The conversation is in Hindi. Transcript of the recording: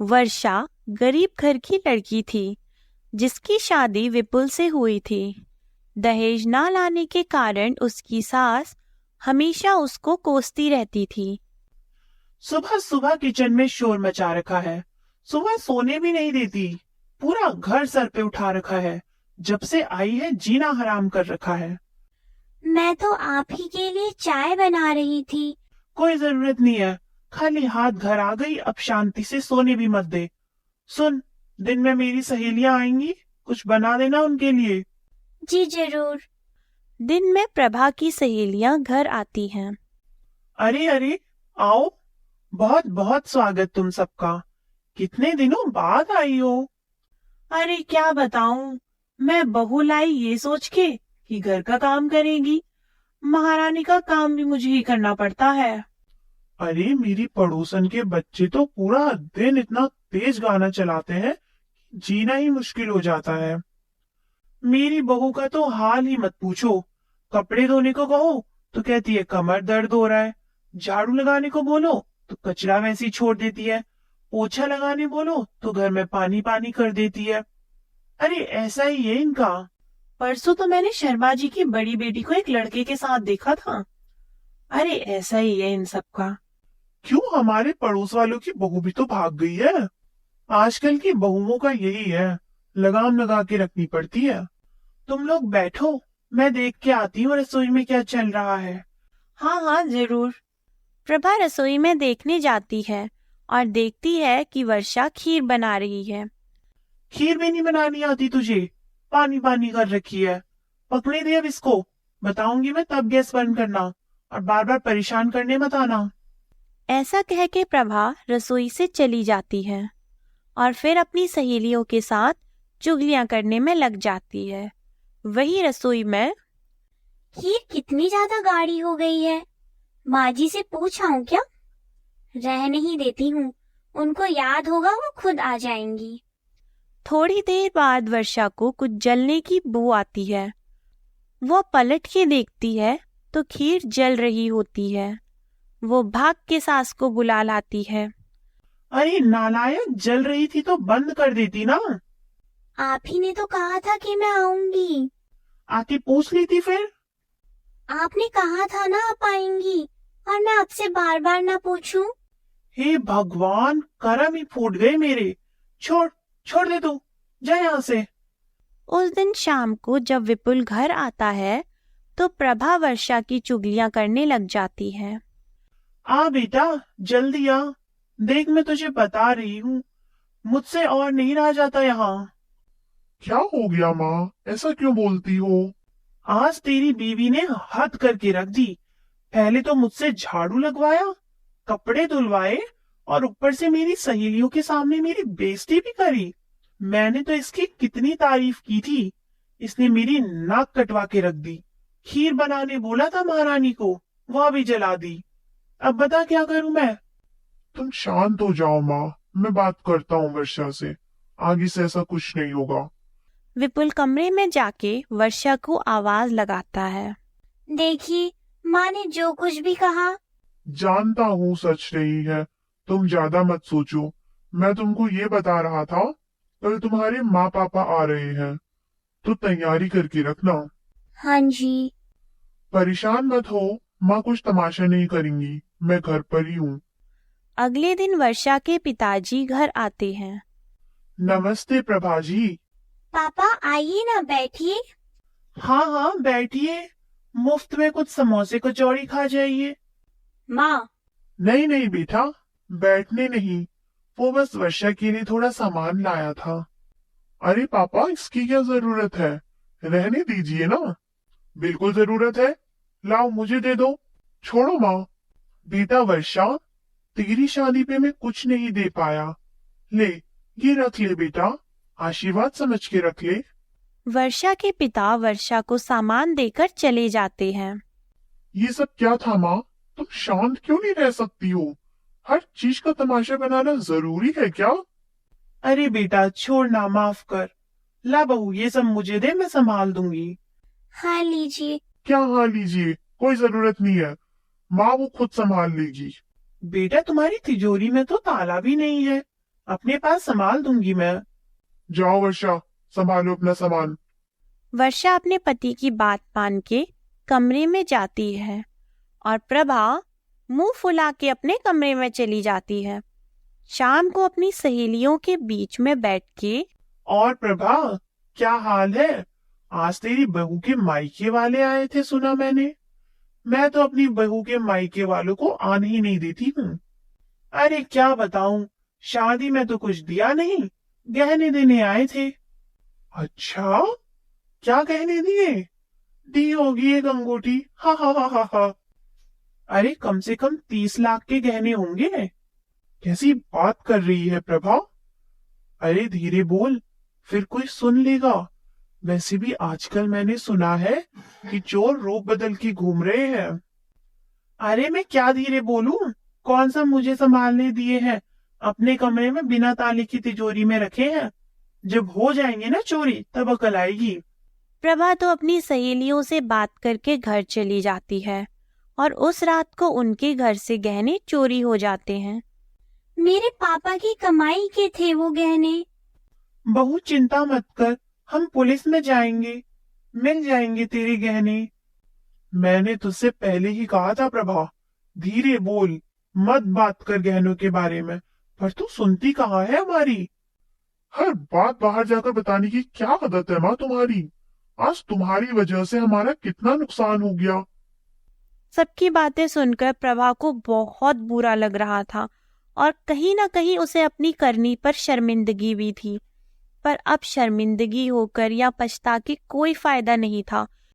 वर्षा गरीब घर की लड़की थी जिसकी शादी विपुल से हुई थी। दहेज ना लाने के कारण उसकी सास हमेशा उसको कोसती रहती थी। सुबह सुबह किचन में शोर मचा रखा है। सुबह सोने भी नहीं देती। पूरा घर सर पे उठा रखा है। जब से आई है जीना हराम कर रखा है। मैं तो आप ही के लिए चाय बना रही थी। कोई जरूरत नहीं है। खाली हाथ घर आ गई, अब शांति से सोने भी मत दे। सुन, दिन में मेरी सहेलियां आएंगी, कुछ बना देना उनके लिए। जी जरूर। दिन में प्रभा की सहेलियां घर आती हैं। अरे अरे, आओ। बहुत बहुत स्वागत तुम सबका। कितने दिनों बाद आई हो। अरे क्या बताऊं, मैं बहू लाई ये सोच के कि घर का काम करेगी। महारानी का काम भी मुझे ही करना पड़ता है। अरे मेरी पड़ोसन के बच्चे तो पूरा दिन इतना तेज गाना चलाते हैं, जीना ही मुश्किल हो जाता है। मेरी बहू का तो हाल ही मत पूछो। कपड़े धोने को कहो तो कहती है कमर दर्द हो रहा है। झाड़ू लगाने को बोलो तो कचरा वैसे ही छोड़ देती है। पोछा लगाने बोलो तो घर में पानी पानी कर देती है। अरे ऐसा ही है इनका। परसों तो मैंने शर्मा जी की बड़ी बेटी को एक लड़के के साथ देखा था। अरे ऐसा ही है इन सबका। क्यों, हमारे पड़ोस वालों की बहू भी तो भाग गई है। आजकल की बहुओं का यही है, लगाम लगा के रखनी पड़ती है। तुम लोग बैठो, मैं देख के आती हूँ रसोई में क्या चल रहा है। हाँ हाँ जरूर। प्रभा रसोई में देखने जाती है और देखती है कि वर्षा खीर बना रही है। खीर भी नहीं बनानी आती तुझे? पानी पानी कर रखी है। पकड़े दे अब इसको। बताऊंगी मैं तब गैस बंद करना, और बार बार परेशान करने मत आना। ऐसा कह के प्रभा रसोई से चली जाती है और फिर अपनी सहेलियों के साथ चुगलियां करने में लग जाती है। वही रसोई में खीर कितनी ज्यादा गाढ़ी हो गई है। माँ जी से पूछाऊं क्या? रहने ही देती हूँ, उनको याद होगा वो खुद आ जाएंगी। थोड़ी देर बाद वर्षा को कुछ जलने की बू आती है। वो पलट के देखती है तो खीर जल रही होती है। वो भाग के सास को बुला लाती है। अरे नालायक, जल रही थी तो बंद कर देती ना। आप ही ने तो कहा था कि मैं आऊंगी। आके पूछ ली थी फिर। आपने कहा था ना आप आएंगी, और मैं आपसे बार बार ना पूछूं। हे भगवान, करम ही फूट गए मेरे। छोड़ छोड़ दे तू, जा यहाँ से। उस दिन शाम को जब विपुल घर आता है तो प्रभा वर्षा की चुगलियां करने लग जाती है। आ बेटा, जल्दी आ। देख मैं तुझे बता रही हूँ, मुझसे और नहीं रहा जाता यहाँ। क्या हो गया माँ, ऐसा क्यों बोलती हो? आज तेरी बीवी ने हद करके रख दी। पहले तो मुझसे झाड़ू लगवाया, कपड़े धुलवाए, और ऊपर से मेरी सहेलियों के सामने मेरी बेइज्जती भी करी। मैंने तो इसकी कितनी तारीफ की थी, इसने मेरी नाक कटवा के रख दी। खीर बनाने बोला था महारानी को, वह भी जला दी। अब बता क्या करूं मैं। तुम शांत हो जाओ माँ, मैं बात करता हूँ वर्षा से। आगे से ऐसा कुछ नहीं होगा। विपुल कमरे में जाके वर्षा को आवाज लगाता है। देखिए, माँ ने जो कुछ भी कहा। जानता हूँ सच नहीं है, तुम ज्यादा मत सोचो। मैं तुमको ये बता रहा था, कल तुम्हारे माँ पापा आ रहे हैं, तो तैयारी करके रखना। हाँ जी। परेशान मत हो, माँ कुछ तमाशा नहीं करेंगी, मैं घर पर ही हूँ। अगले दिन वर्षा के पिताजी घर आते हैं। नमस्ते प्रभा जी। पापा आइए ना, बैठिए। हाँ हाँ बैठिए, मुफ्त में कुछ समोसे कचौड़ी खा जाइए। माँ। नहीं नहीं बेटा, बैठने नहीं, वो बस वर्षा के लिए थोड़ा सामान लाया था। अरे पापा, इसकी क्या जरूरत है, रहने दीजिए ना। बिल्कुल जरूरत है, लाओ मुझे दे दो। छोड़ो माँ। बेटा वर्षा, तेरी शादी पे मैं कुछ नहीं दे पाया, ले ये रख ले बेटा, आशीर्वाद समझ के रख ले। वर्षा के पिता वर्षा को सामान देकर चले जाते हैं। ये सब क्या था माँ, तुम शांत क्यों नहीं रह सकती हो? हर चीज का तमाशा बनाना जरूरी है क्या? अरे बेटा छोड़ना, माफ कर। ला बहू, ये सब मुझे दे, मैं संभाल दूंगी। हाँ लीजिए। क्या हाँ लीजिए, कोई जरूरत नहीं है, माँ वो खुद संभाल लेगी। बेटा तुम्हारी तिजोरी में तो ताला भी नहीं है, अपने पास संभाल दूंगी मैं। जाओ वर्षा, संभालो अपना सामान। वर्षा अपने पति की बात मान के कमरे में जाती है और प्रभा मुंह फुला के अपने कमरे में चली जाती है। शाम को अपनी सहेलियों के बीच में बैठ के, और प्रभा, क्या हाल है? आज तेरी बहू के मायके वाले आए थे, सुना मैंने। मैं तो अपनी बहू के मायके वालों को आने ही नहीं देती हूँ। अरे क्या बताऊं, शादी में तो कुछ दिया नहीं, गहने देने आए थे। अच्छा, क्या गहने दिए? दी होगी एक अंगूठी। हा हा हा हा हा। अरे कम से कम 30 लाख के गहने होंगे। कैसी बात कर रही है प्रभा? अरे धीरे बोल, फिर कोई सुन लेगा। वैसे भी आजकल मैंने सुना है कि चोर रूप बदल के घूम रहे हैं। अरे मैं क्या धीरे बोलूं? कौन सा मुझे संभालने दिए हैं? अपने कमरे में बिना ताले की तिजोरी में रखे हैं। जब हो जाएंगे ना चोरी, तब अकल आएगी। प्रभा तो अपनी सहेलियों से बात करके घर चली जाती है और उस रात को उनके घर से गहने चोरी हो जाते हैं। मेरे पापा की कमाई के थे वो गहने। बहू चिंता मत कर, हम पुलिस में जाएंगे, मिल जाएंगे तेरे गहने। मैंने तुझसे पहले ही कहा था प्रभा, धीरे बोल, मत बात कर गहनों के बारे में। पर तू सुनती कहाँ है हमारी। हर बात बाहर जाकर बताने की क्या आदत है माँ तुम्हारी। आज तुम्हारी वजह से हमारा कितना नुकसान हो गया। सबकी बातें सुनकर प्रभा को बहुत बुरा लग रहा था और कहीं ना कहीं उसे अपनी करनी पर शर्मिंदगी भी थी। पर अब शर्मिंदगी होकर या पछता के कोई फायदा नहीं था,